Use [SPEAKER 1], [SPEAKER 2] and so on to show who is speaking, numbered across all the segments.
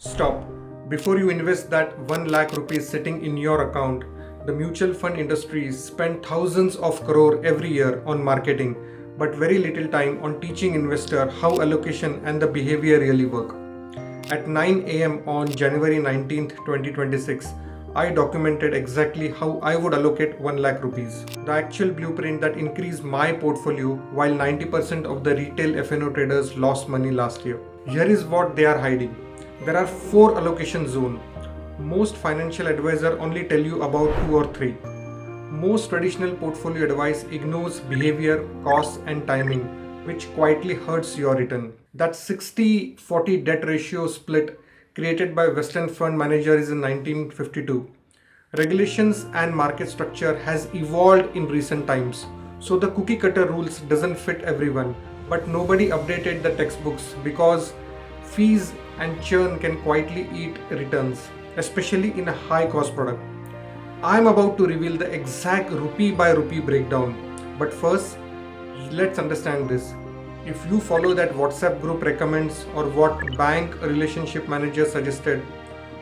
[SPEAKER 1] Stop. Before you invest that 1 lakh rupees sitting in your account, the mutual fund industry spend thousands of crore every year on marketing, but very little time on teaching investor how allocation and the behavior really work. At 9 a.m. on January 19th, 2026, I documented exactly how I would allocate 1 lakh rupees. The actual blueprint that increased my portfolio while 90% of the retail FNO traders lost money last year. Here is what they are hiding. There are 4 allocation zones. Most financial advisors only tell you about 2 or 3. Most traditional portfolio advice ignores behavior, costs and timing, which quietly hurts your return. That 60-40 debt ratio split created by Western fund managers in 1952. Regulations and market structure has evolved in recent times. So the cookie cutter rules doesn't fit everyone, but nobody updated the textbooks because fees and churn can quietly eat returns, especially in a high cost product. I am about to reveal the exact rupee by rupee breakdown. But first, let's understand this. If you follow that WhatsApp group recommends, or what bank relationship manager suggested,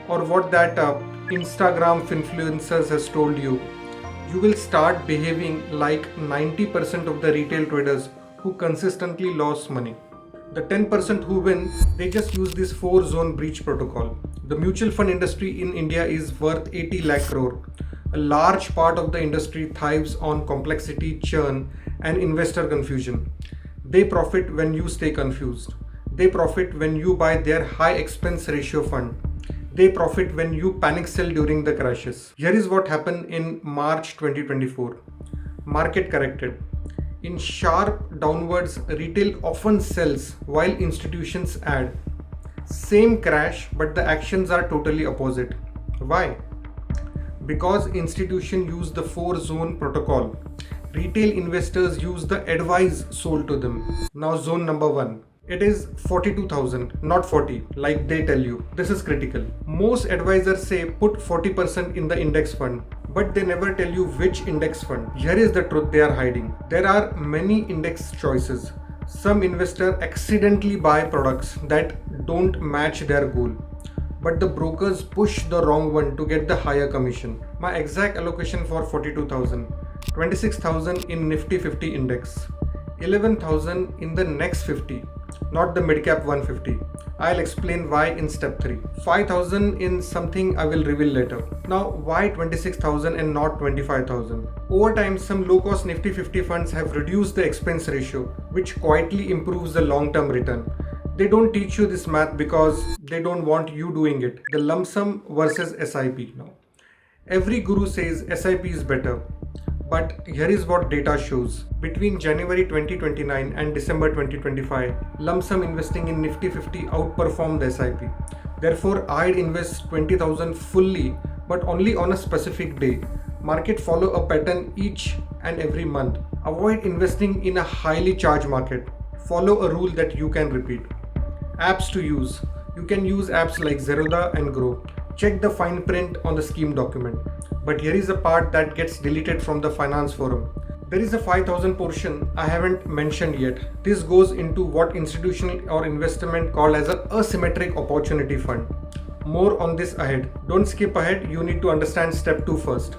[SPEAKER 1] or what that Instagram influencers has told you, you will start behaving like 90% of the retail traders who consistently lose money. The 10% who win, they just use this 4-zone breach protocol. The mutual fund industry in India is worth 80 lakh crore. A large part of the industry thrives on complexity, churn, and investor confusion. They profit when you stay confused. They profit when you buy their high expense ratio fund. They profit when you panic sell during the crashes. Here is what happened in March 2024. Market corrected. In sharp downwards, retail often sells while institutions add. Same crash, but the actions are totally opposite. Why? Because institutions use the 4-zone protocol. Retail investors use the advice sold to them. Now zone number 1. It is 42,000, not 40, like they tell you. This is critical. Most advisors say put 40% in the index fund, but they never tell you which index fund. Here is the truth they are hiding. There are many index choices. Some investors accidentally buy products that don't match their goal, but the brokers push the wrong one to get the higher commission. My exact allocation for 42,000, 26,000 in Nifty 50 index, 11,000 in the next 50, not the midcap 150. I'll explain why in step 3. 5,000 in something I will reveal later. Now, why 26,000 and not 25,000? Over time, some low-cost Nifty 50 funds have reduced the expense ratio, which quietly improves the long-term return. They don't teach you this math because they don't want you doing it. The lump sum versus SIP. Now, every guru says SIP is better. But here is what data shows. Between January 2029 and December 2025, lump sum investing in Nifty 50 outperformed the SIP. Therefore, I'd invest 20,000 fully, but only on a specific day. Market follow a pattern each and every month. Avoid investing in a highly charged market. Follow a rule that you can repeat. Apps to use. You can use apps like Zerodha and Grow. Check the fine print on the scheme document. But here is a part that gets deleted from the finance forum. There is a 5,000 portion I haven't mentioned yet. This goes into what institutional or investment called as a asymmetric opportunity fund. More on this ahead. Don't skip ahead, you need to understand step 2 first.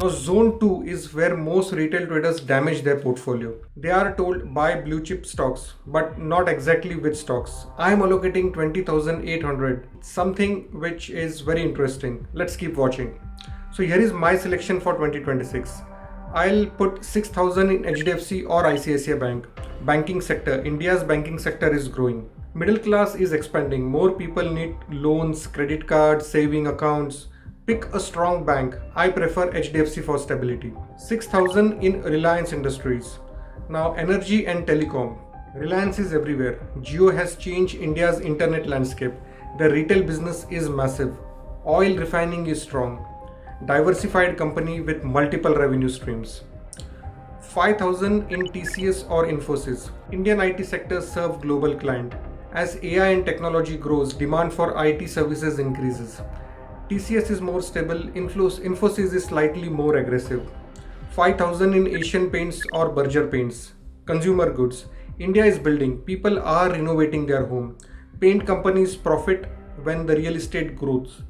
[SPEAKER 1] Now zone 2 is where most retail traders damage their portfolio. They are told buy blue chip stocks, but not exactly which stocks. I am allocating 20,800, something which is very interesting. Let's keep watching. So here is my selection for 2026. I'll put 6,000 in HDFC or ICICI Bank. Banking sector. India's banking sector is growing. Middle class is expanding. More people need loans, credit cards, saving accounts. Pick a strong bank. I prefer HDFC for stability. 6,000 in Reliance Industries. Now energy and telecom. Reliance is everywhere. Jio has changed India's internet landscape. The retail business is massive. Oil refining is strong. Diversified company with multiple revenue streams. 5,000 in TCS or Infosys. Indian IT sector serve global client. As AI and technology grows, demand for IT services increases. TCS is more stable, Infosys is slightly more aggressive. 5,000 in Asian Paints or Berger Paints. Consumer goods. India is building. People are renovating their home. Paint companies profit when the real estate grows.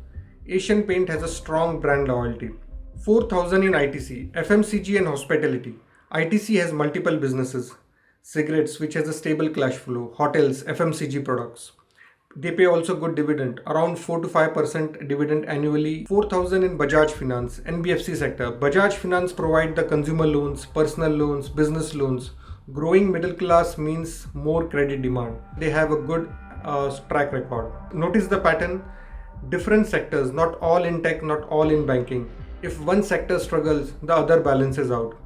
[SPEAKER 1] Asian Paint has a strong brand loyalty. 4,000 in ITC, FMCG and hospitality. ITC has multiple businesses. Cigarettes, which has a stable cash flow. Hotels, FMCG products. They pay also good dividend, around 4 to 5% dividend annually. 4,000 in Bajaj Finance, NBFC sector. Bajaj Finance provide the consumer loans, personal loans, business loans. Growing middle class means more credit demand. They have a good track record. Notice the pattern. Different sectors, not all in tech, not all in banking. If one sector struggles, the other balances out.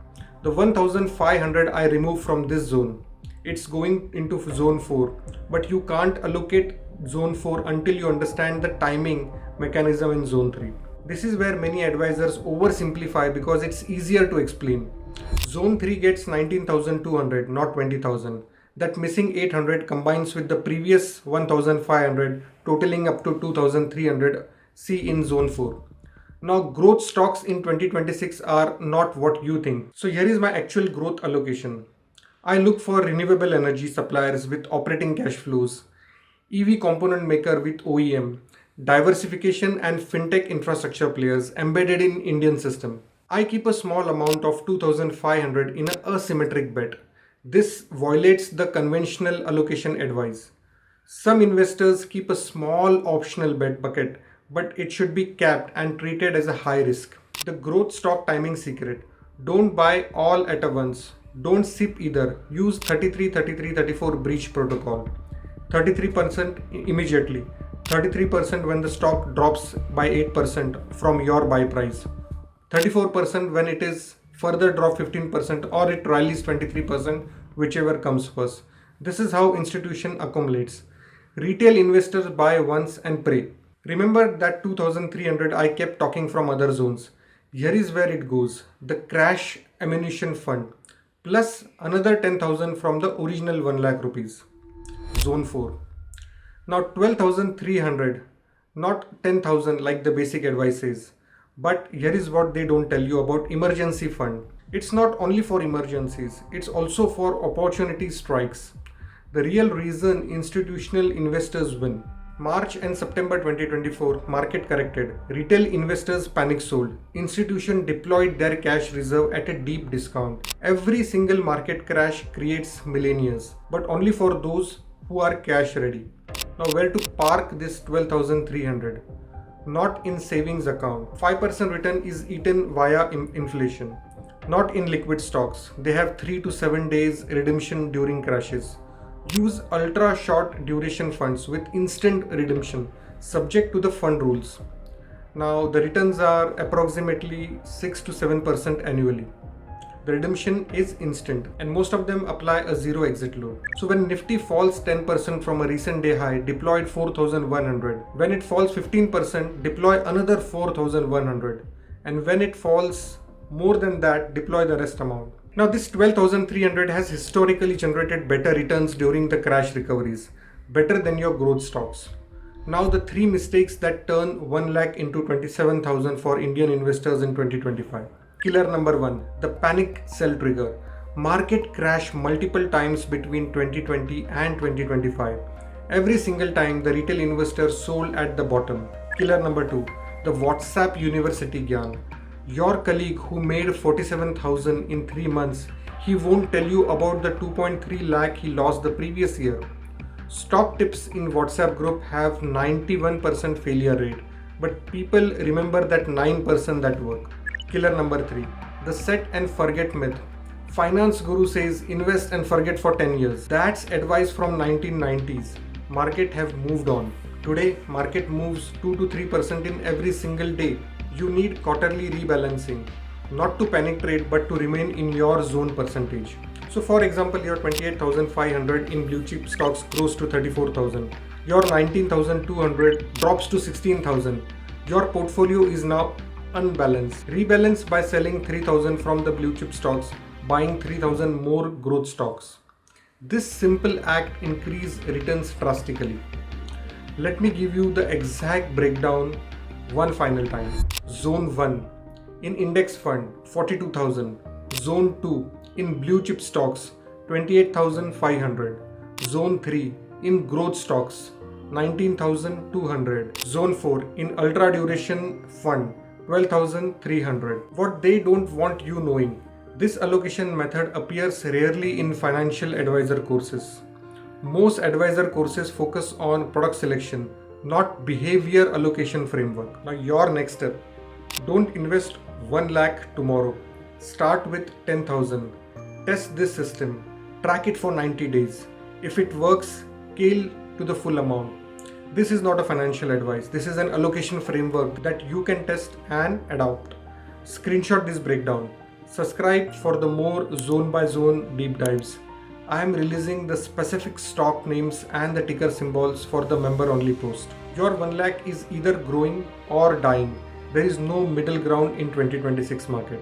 [SPEAKER 1] The 1,500 I remove from this zone. It's going into zone 4, but you can't allocate zone 4 until you understand the timing mechanism in zone 3. This is where many advisors oversimplify because it's easier to explain. Zone 3 gets 19,200, not 20,000. That missing 800 combines with the previous 1,500, totaling up to 2,300. See in zone 4. Now growth stocks in 2026 are not what you think. So here is my actual growth allocation. I look for renewable energy suppliers with operating cash flows, EV component maker with OEM, diversification and fintech infrastructure players embedded in Indian system. I keep a small amount of 2,500 in an asymmetric bet. This violates the conventional allocation advice. Some investors keep a small optional bet bucket, but it should be capped and treated as a high risk. The growth stock timing secret. Don't buy all at once. Don't sip either. Use 33, 33, 34 breach protocol. 33% immediately. 33% when the stock drops by 8% from your buy price. 34% when it is further drop 15% or it rallies 23%, whichever comes first. This is how institution accumulates. Retail investors buy once and pray. Remember that 2,300 I kept talking from other zones. Here is where it goes. The crash ammunition fund plus another 10,000 from the original 1 lakh rupees. Zone 4. Now 12,300, not 10,000 like the basic advice is. But here is what they don't tell you about emergency fund. It's not only for emergencies, it's also for opportunity strikes. The real reason institutional investors win. March and September 2024, market corrected. Retail investors panic sold. Institution deployed their cash reserve at a deep discount. Every single market crash creates millionaires, but only for those who are cash ready. Now where to park this 12,300? Not in savings account. 5% return is eaten via inflation. Not in liquid stocks. They have 3 to 7 days redemption during crashes. Use ultra short duration funds with instant redemption subject to the fund rules. Now the returns are approximately 6 to 7% annually. The redemption is instant and most of them apply a zero exit load. So when Nifty falls 10% from a recent day high, deploy 4,100. When it falls 15%, deploy another 4,100. And when it falls more than that, deploy the rest amount. Now this 12,300 has historically generated better returns during the crash recoveries, better than your growth stocks. Now the 3 mistakes that turn 1 lakh into 27,000 for Indian investors in 2025. Killer number 1, the panic sell trigger. Market crash multiple times between 2020 and 2025. Every single time the retail investor sold at the bottom. Killer number 2, the WhatsApp University Gyan. Your colleague who made 47,000 in 3 months, he won't tell you about the 2.3 lakh he lost the previous year. Stock tips in WhatsApp group have 91% failure rate, but people remember that 9% that work. Killer number 3, the set and forget myth. Finance guru says invest and forget for 10 years. That's advice from 1990s. Market have moved on. Today, market moves 2 to 3% in every single day. You need quarterly rebalancing, not to panic trade, but to remain in your zone percentage. So for example, your 28,500 in blue chip stocks grows to 34,000. Your 19,200 drops to 16,000. Your portfolio is now unbalanced. Rebalance by selling 3,000 from the blue chip stocks, buying 3,000 more growth stocks. This simple act increases returns drastically. Let me give you the exact breakdown one final time. Zone 1 in index fund 42,000. Zone 2 in blue chip stocks 28,500. Zone 3 in growth stocks 19,200. Zone 4 in ultra duration fund 12,300. What they don't want you knowing. This allocation method appears rarely in financial advisor courses. Most advisor courses focus on product selection, not behavior allocation framework. Now your next step. Don't invest 1 lakh tomorrow. Start with 10,000. Test this system. Track it for 90 days. If it works, scale to the full amount. This is not a financial advice. This is an allocation framework that you can test and adopt. Screenshot this breakdown. Subscribe for the more zone by zone deep dives. I am releasing the specific stock names and the ticker symbols for the member only post. Your 1 lakh is either growing or dying. There is no middle ground in 2026 market.